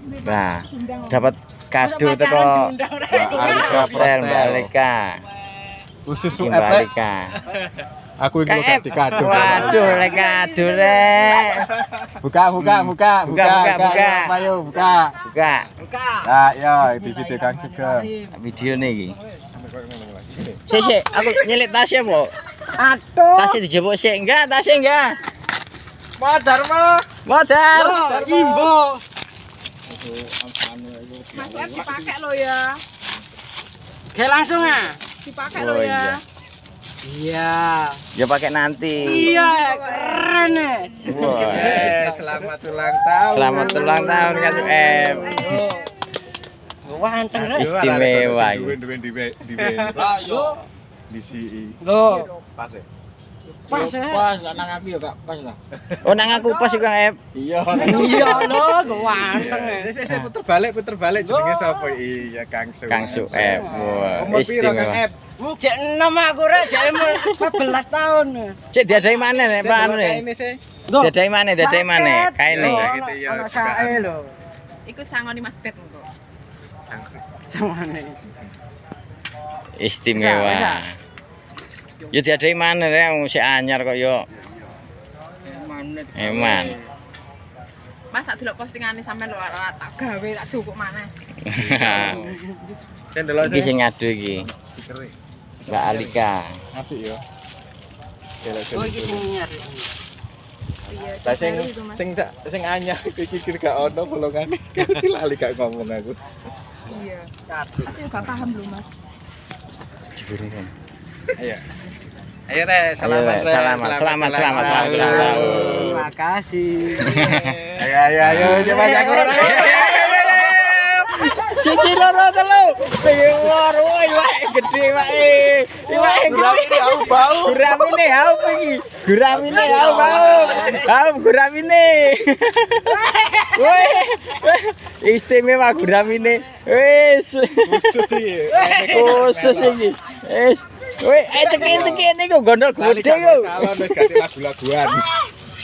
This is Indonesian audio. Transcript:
Nah, dapat kado teko Alika Mbak Alika. Khusus Mbak UF. Alika. Aku iki lho ganti kado. Waduh, lek kado rek. Buka. Ayo buka. Buka. Nah, yo di video Kang Sugeng. Video nih iki. Sik, aku nyelik tasnya, Po. Aduh. Tasnya dijebuk sik, enggak, tasnya enggak. Modar mo. Modal. Imbo. Mas F dipakai lo ya. Kayak langsung ah. Dipakai lo ya. Iya. Ya pakai nanti. Iya, keren ya. Wah. Selamat ulang tahun. Selamat ulang tahun Kang M. Wanteng rek. Istimewa. Di CI. Loh, Pas ya. pas ya. Pas lah nang aku ya Kak, pas lah. Oh, nang aku pas Kang M. Iya. Iya lo, ganteng ya. Saya puter balik jenenge sapa? Iya, Kang Su. Kang Su M. Wah, Umur piro Kang istimewa. F? Cek 6 aku rek, cek 14 tahun. Cek diadai mana nek Pak anu nek? Ini sih. Diadai mana? Kaine. Jakete ya. Ono sae lho. Iku sangoni Mas Pet engko. Samane. Istimewa. Ya diadai mana rek wong sik anyar kok yo. Eman. Mas tak delok postingane sampean lho tak gawe tak dukuk maneh. Cendelo Iki sing ngadu iki. stikere. Mbak Alika. Apik yo. Oh iki sing nyar. Iya. Lah baru itu, Mas. sing anyar iki gak ono bolongane. Lali gak ngomong aku. Iya. Aku juga paham lho, Mas. Ayo. Ayo Re, selamat Re. Selamat ulang tahun. Terima kasih. Ayo, coba aku Re. Cici loro telu. Piwor woi wae gede wae. Wae gede Bau. guramine hau iki. Guramine hau bau. Hau guramine. Woi. Istimewa guramine. Wis. Khusus iki. Khusus iki. Wis. Woi, cekik niku gondol gede yo. Salon wis ganti lagu-laguan.